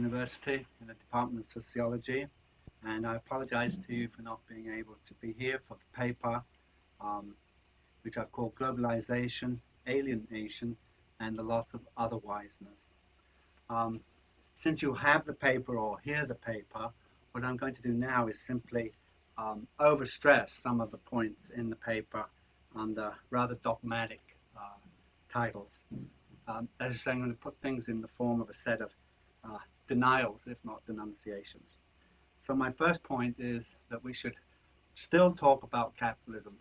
University in the Department of Sociology, and I apologize to you for not being able to be here for the paper, which I've called Globalization, Alienation, and the Loss of Other-Wiseness. Since you have the paper or hear the paper, what I'm going to do now is simply overstress some of the points in the paper under rather dogmatic titles. As I say, I'm going to put things in the form of a set of denials, if not denunciations. So my first point is that we should still talk about capitalism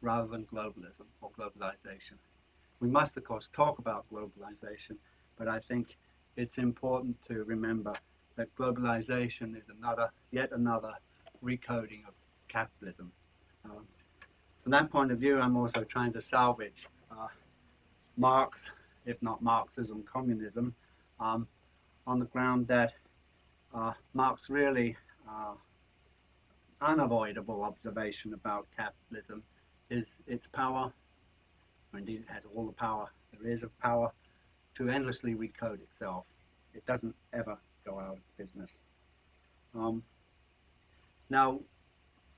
rather than globalism or globalization. We must, of course, talk about globalization, but I think it's important to remember that globalization is yet another recoding of capitalism. From that point of view, I'm also trying to salvage Marx, if not Marxism, communism, on the ground that Marx really unavoidable observation about capitalism is its power, or indeed it has all the power there is of power, to endlessly recode itself. It doesn't ever go out of business. Now,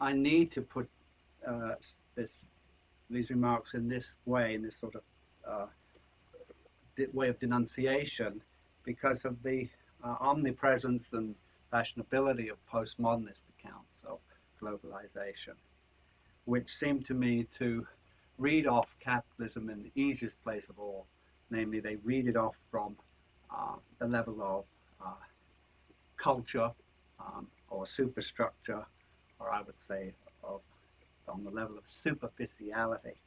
I need to put these remarks in this way, in this sort of way of denunciation, because of the omnipresence and fashionability of postmodernist accounts of globalization, which seem to me to read off capitalism in the easiest place of all. Namely, they read it off from the level of culture or superstructure, or I would say on the level of superficiality.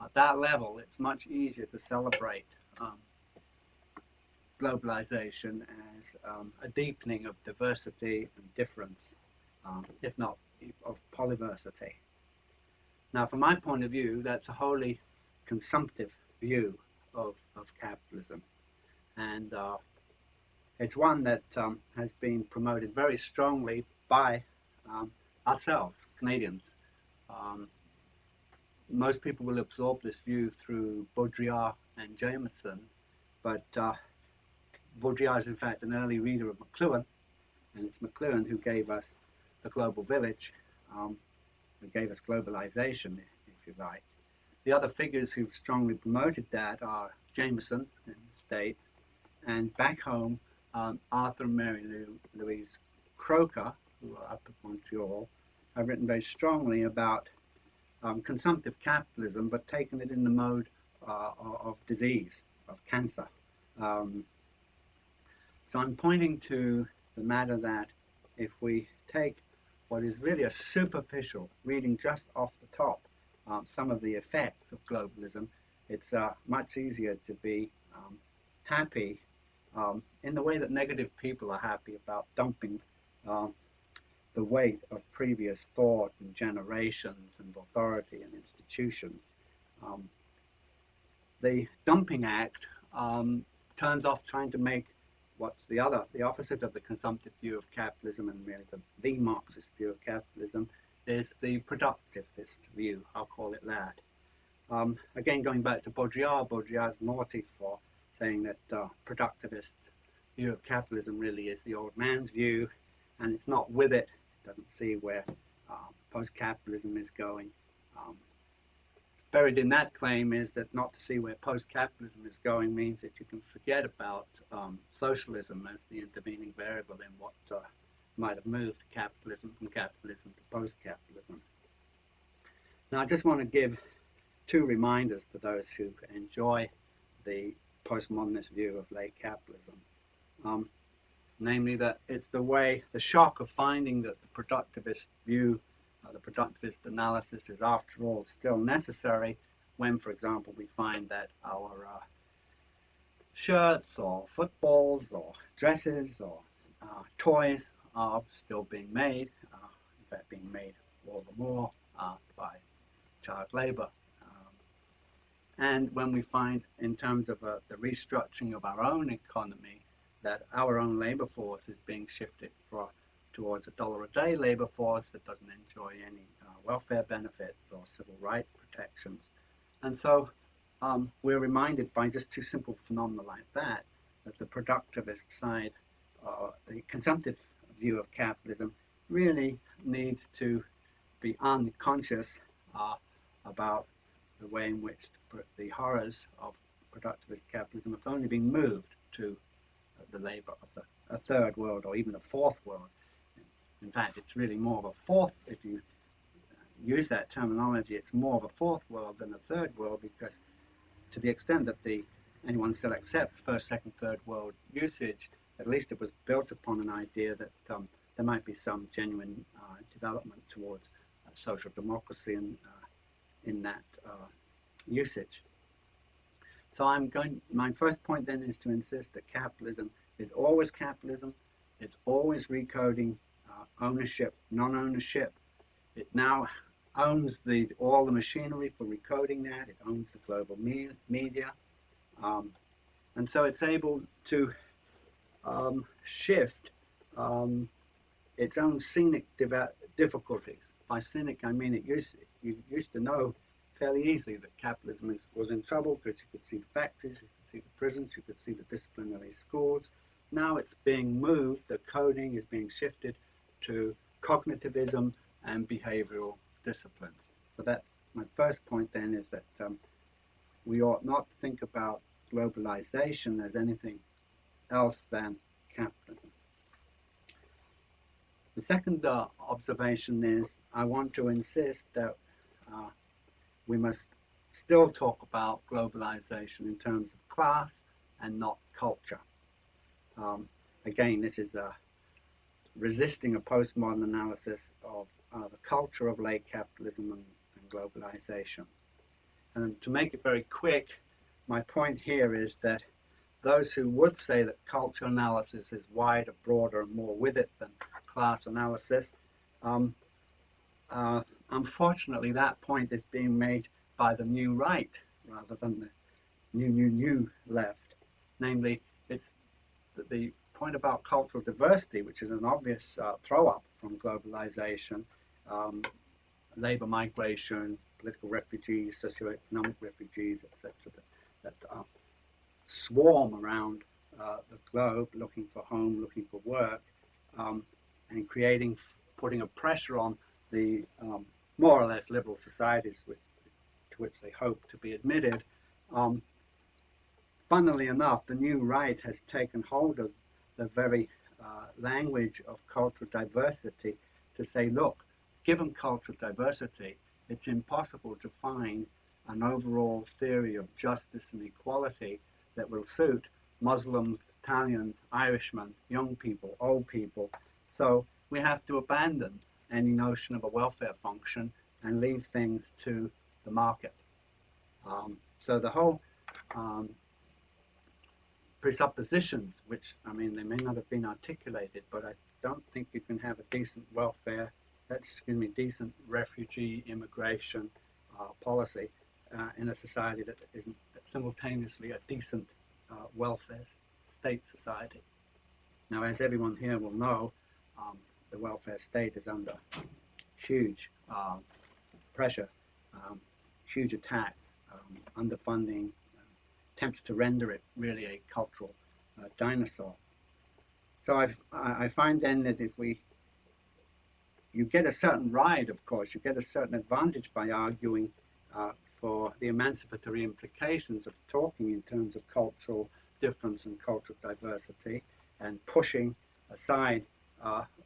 At that level, it's much easier to celebrate globalization as a deepening of diversity and difference, if not of polyversity. Now, from my point of view, that's a wholly consumptive view of capitalism, and it's one that has been promoted very strongly by ourselves, Canadians. Most people will absorb this view through Baudrillard and Jameson, but Baudrillard is in fact an early reader of McLuhan, and it's McLuhan who gave us the global village, who gave us globalization, if you like. The other figures who've strongly promoted that are Jameson in the States, and back home, Arthur and Mary Louise Croker, who are up at Montreal, have written very strongly about consumptive capitalism, but taken it in the mode of disease, of cancer. So I'm pointing to the matter that if we take what is really a superficial reading just off the top, some of the effects of globalism, it's much easier to be happy in the way that negative people are happy about dumping the weight of previous thought and generations and authority and institutions. The dumping act turns off trying to make what's the opposite of the consumptive view of capitalism, and really the Marxist view of capitalism is the productivist view, I'll call it that. Again, going back to Baudrillard's naughty for saying that productivist view of capitalism really is the old man's view, and it's not with it. It doesn't see where post-capitalism is going. Buried in that claim is that not to see where post-capitalism is going means that you can forget about socialism as the intervening variable in what might have moved capitalism from capitalism to post-capitalism. Now, I just want to give two reminders to those who enjoy the postmodernist view of late capitalism. Namely that it's the shock of finding that the productivist view, the productivist analysis is after all still necessary when, for example, we find that our shirts or footballs or dresses or toys are still being made, in fact being made all the more by child labor. And when we find, in terms of the restructuring of our own economy, that our own labor force is being shifted towards $1 a day labor force that doesn't enjoy any welfare benefits or civil rights protections. And so we're reminded by just two simple phenomena like that that the productivist side, the consumptive view of capitalism, really needs to be unconscious about the way in which the horrors of productivist capitalism have only been moved to the labor of a third world or even a fourth world. In fact, it's really more of a fourth, if you use that terminology, it's more of a fourth world than a third world, because to the extent that anyone still accepts first, second, third world usage, at least it was built upon an idea that there might be some genuine development towards social democracy in that usage. So my first point then is to insist that capitalism is always capitalism. It's always recoding ownership, non-ownership. It now owns all the machinery for recoding that. It owns the global media. And so it's able to shift its own scenic difficulties. By scenic, I mean you used to know fairly easily that capitalism was in trouble, because you could see the factories, you could see the prisons, you could see the disciplinary schools. Now it's being moved, the coding is being shifted to cognitivism and behavioral disciplines. So that's my first point then, is that we ought not think about globalization as anything else than capitalism. The second observation is I want to insist that we must still talk about globalization in terms of class and not culture. Again, this is resisting a postmodern analysis of the culture of late capitalism and globalization. And to make it very quick, my point here is that those who would say that culture analysis is wider, broader, and more with it than class analysis, unfortunately that point is being made by the new right rather than the new left. Namely, it's the point about cultural diversity, which is an obvious throw-up from globalization, labor migration, political refugees, socioeconomic refugees, etc., that swarm around the globe looking for home, looking for work, and putting a pressure on the more or less liberal societies to which they hope to be admitted. Funnily enough, the new right has taken hold of the very language of cultural diversity to say, look, given cultural diversity, it's impossible to find an overall theory of justice and equality that will suit Muslims, Italians, Irishmen, young people, old people. So we have to abandon any notion of a welfare function and leave things to the market. So the whole presuppositions, which, I mean, they may not have been articulated, but I don't think you can have a decent decent refugee immigration policy in a society that isn't simultaneously a decent welfare state society. Now, as everyone here will know, the welfare state is under huge pressure, huge attack, underfunding, attempts to render it really a cultural dinosaur. So I find then that if you get a certain ride, of course, you get a certain advantage by arguing for the emancipatory implications of talking in terms of cultural difference and cultural diversity, and pushing aside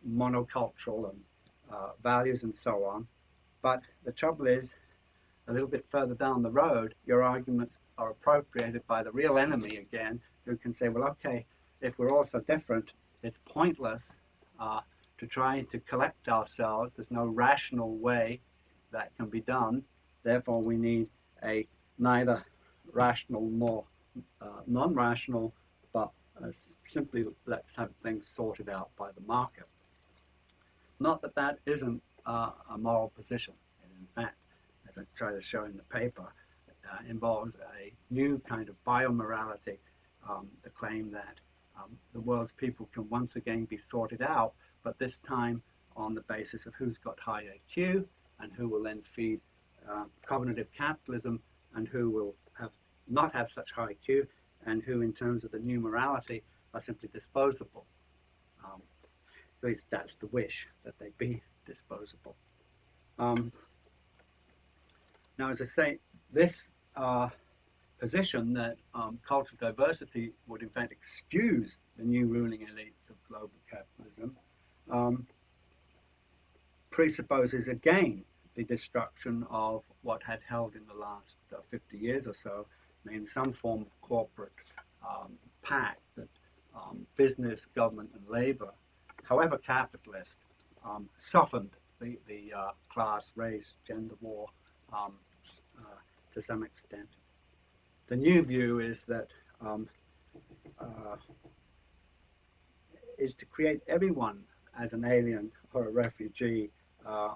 monocultural and values and so on. But the trouble is, a little bit further down the road, your arguments are appropriated by the real enemy again, who can say, well, okay, if we're all so different, it's pointless to try to collect ourselves. There's no rational way that can be done. Therefore, we need a neither rational nor non-rational, but simply let's have things sorted out by the market. Not that that isn't a moral position. And in fact, as I try to show in the paper, involves a new kind of biomorality, the claim that the world's people can once again be sorted out, but this time on the basis of who's got high IQ and who will then feed cognitive capitalism, and who will not have such high IQ and who, in terms of the new morality, are simply disposable. At least that's the wish, that they be disposable. Now, as I say, this position that cultural diversity would in fact excuse the new ruling elites of global capitalism presupposes again the destruction of what had held in the last 50 years or so, namely some form of corporate pact that business, government, and labor, however capitalist, softened the class, race, gender war to some extent. The new view is that is to create everyone as an alien or a refugee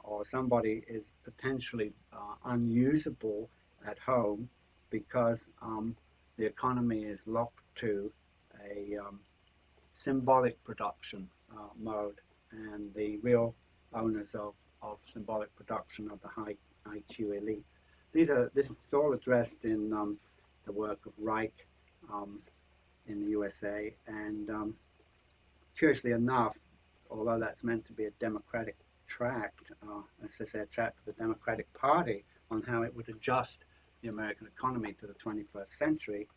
or somebody is potentially unusable at home because the economy is locked to a symbolic production mode, and the real owners of symbolic production are the high IQ elite. This is all addressed in the work of Reich in the USA, and curiously enough, although that's meant to be a democratic tract, as I say, a tract of the Democratic Party on how it would adjust the American economy to the 21st century,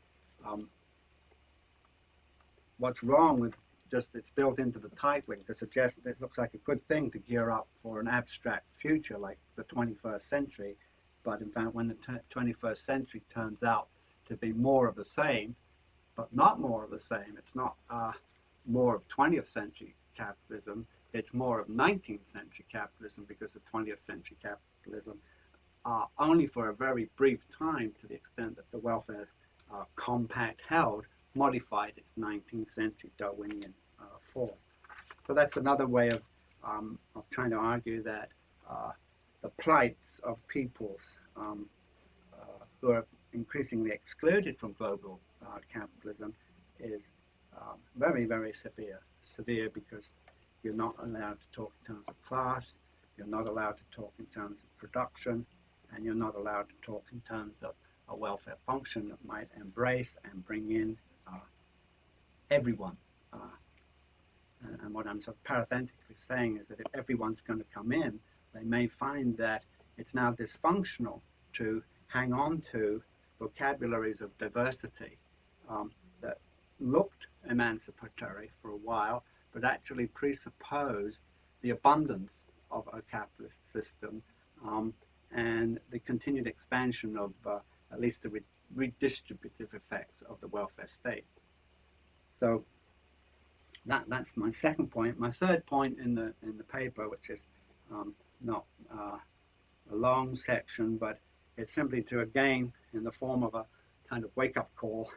what's wrong with just it's built into the titling to suggest that it looks like a good thing to gear up for an abstract future like the 21st century, but in fact when the 21st century turns out to be more of the same, but not more of the same, it's not more of 20th century capitalism, it's more of 19th century capitalism, because the 20th century capitalism only for a very brief time, to the extent that the welfare compact held, modified its 19th century Darwinian form. So that's another way of trying to argue that the plights of peoples who are increasingly excluded from global capitalism is very, very severe. Severe because you're not allowed to talk in terms of class, you're not allowed to talk in terms of production, and you're not allowed to talk in terms of a welfare function that might embrace and bring in everyone. And what I'm sort of parenthetically saying is that if everyone's going to come in, they may find that it's now dysfunctional to hang on to vocabularies of diversity that looked emancipatory for a while, but actually presupposed the abundance of a capitalist system and the continued expansion of at least the redistributive effects of the welfare state. So that's my second point. My third point in the paper, which is not a long section, but it's simply to again, in the form of a kind of wake-up call,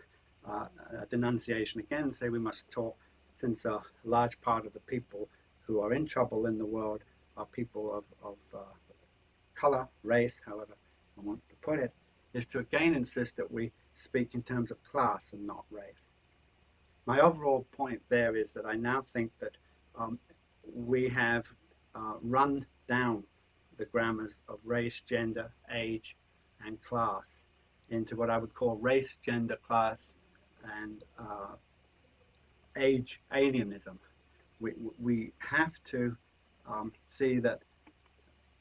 a denunciation again, say we must talk, since a large part of the people who are in trouble in the world are people of color, race, however I want to put it, is to again insist that we speak in terms of class and not race. My overall point there is that I now think that we have run down the grammars of race, gender, age, and class into what I would call race, gender, class, and age alienism. We have to see that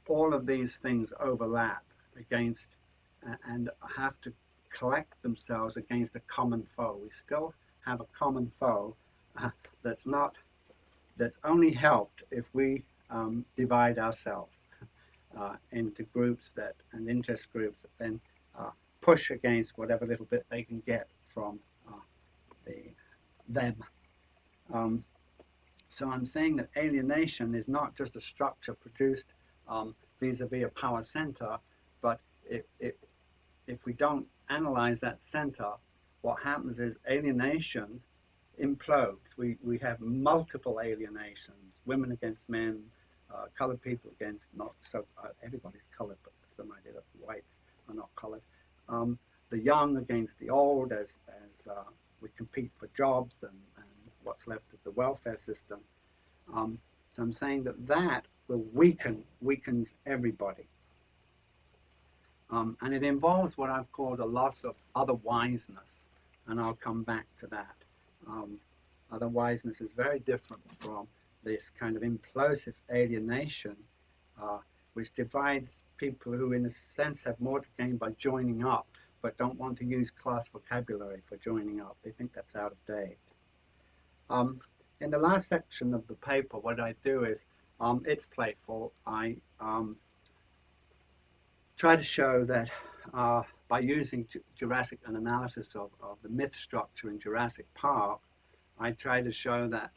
all of these things overlap against and have to collect themselves against a common foe. We still have a common foe that's only helped if we divide ourselves into groups and interest groups that then push against whatever little bit they can get from them. So I'm saying that alienation is not just a structure produced vis-a-vis a power center, but if we don't analyze that center, what happens is alienation implodes. We have multiple alienations: women against men, colored people against not so everybody's colored, but some idea that whites are not colored. The young against the old, as we compete for jobs and what's left of the welfare system. So I'm saying that will weakens everybody. And it involves what I've called a loss of other-wiseness. and I'll come back to that. Other-wiseness is very different from this kind of implosive alienation, which divides people who, in a sense, have more to gain by joining up, but don't want to use class vocabulary for joining up. They think that's out of date. In the last section of the paper, what I do is, it's playful. I try to show that by using Jurassic an analysis of the myth structure in Jurassic Park, I try to show that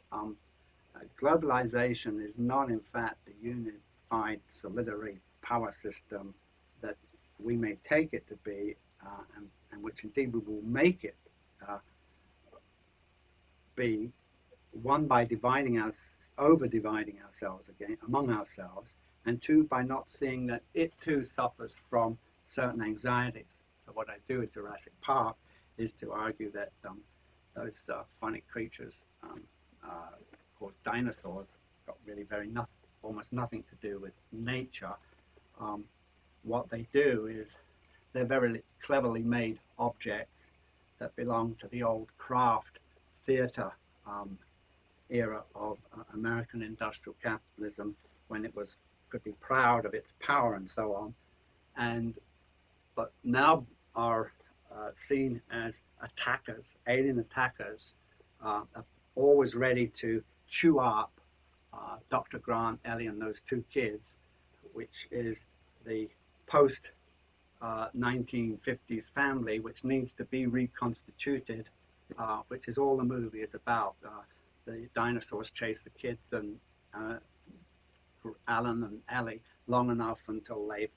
globalization is not, in fact, the unified solidary power system that we may take it to be, and which indeed we will make it be, one, by over-dividing ourselves again among ourselves, and two, by not seeing that it too suffers from certain anxieties. So what I do at Jurassic Park is to argue that those funny creatures called dinosaurs got really almost nothing to do with nature. What they do is they're very cleverly made objects that belong to the old craft theater era of American industrial capitalism, when it could be proud of its power and so on, but now are seen as attackers, alien attackers, always ready to chew up Dr. Grant, Ellie, and those two kids, which is the post 1950s family, which needs to be reconstituted, which is all the movie is about. The dinosaurs chase the kids and Alan and Ellie long enough until they've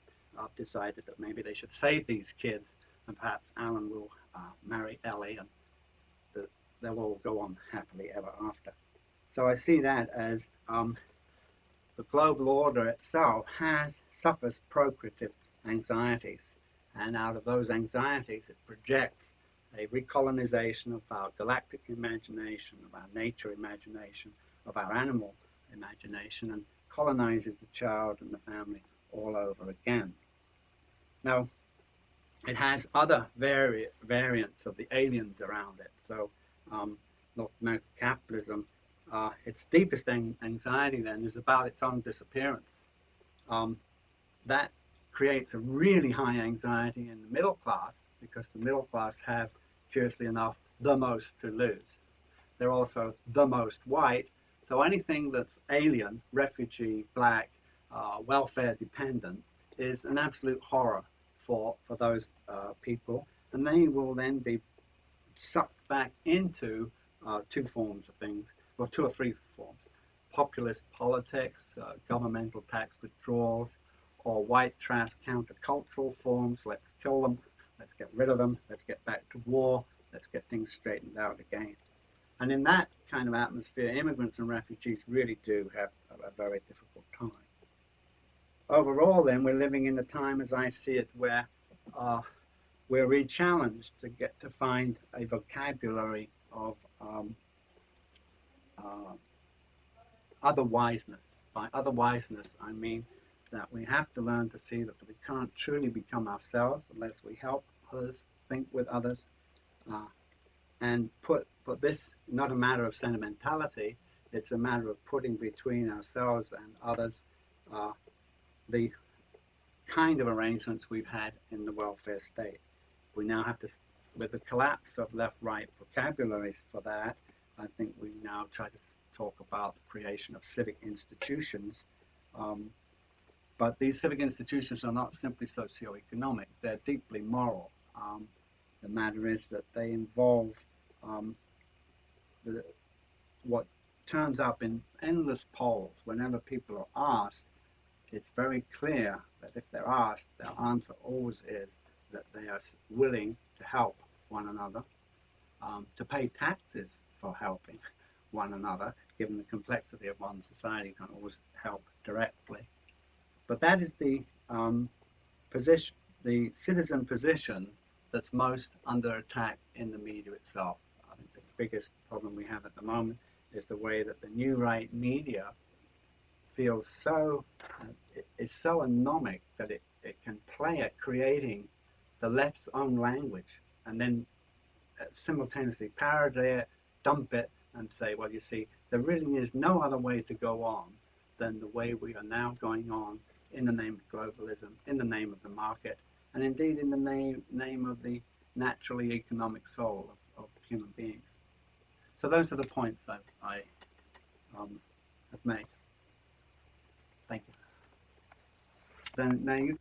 decided that maybe they should save these kids, and perhaps Alan will marry Ellie, and they'll all go on happily ever after. So I see that as the global order itself suffers procreative anxieties, and out of those anxieties it projects a recolonization of our galactic imagination, of our nature imagination, of our animal imagination, and colonizes the child and the family all over again. Now, it has other variants of the aliens around it. So, North American capitalism, its deepest anxiety then is about its own disappearance. That creates a really high anxiety in the middle class, because the middle class have, curiously enough, the most to lose. They're also the most white, so anything that's alien, refugee, black, welfare dependent, is an absolute horror for those people, and they will then be sucked back into two forms of things, or two or three forms: populist politics, governmental tax withdrawals, or white trash countercultural forms. Let's kill them, let's get rid of them, let's get back to war, let's get things straightened out again. And in that kind of atmosphere, immigrants and refugees really do have a very difficult time. Overall, then, we're living in a time, as I see it, where we're re-challenged to find a vocabulary of other-wiseness. By other-wiseness, I mean that we have to learn to see that we can't truly become ourselves unless we help others, think with others, and put this, not a matter of sentimentality, it's a matter of putting between ourselves and others the kind of arrangements we've had in the welfare state. We now have to, with the collapse of left-right vocabularies for that, I think we now try to talk about the creation of civic institutions. But these civic institutions are not simply socio-economic, they're deeply moral. The matter is that they involve what turns up in endless polls. Whenever people are asked, it's very clear that if they're asked, their answer always is that they are willing to help one another, to pay taxes for helping one another, given the complexity of one society, can't always help directly. But that is the position, the citizen position that's most under attack in the media itself. I think the biggest problem we have at the moment is the way that the new right media feels is so anomic that it can play at creating the left's own language and then simultaneously parody it, dump it, and say, well, you see, there really is no other way to go on than the way we are now going on in the name of globalism, in the name of the market, and indeed in the name of the naturally economic soul of human beings. So those are the points that I have made. Thank you. Then now you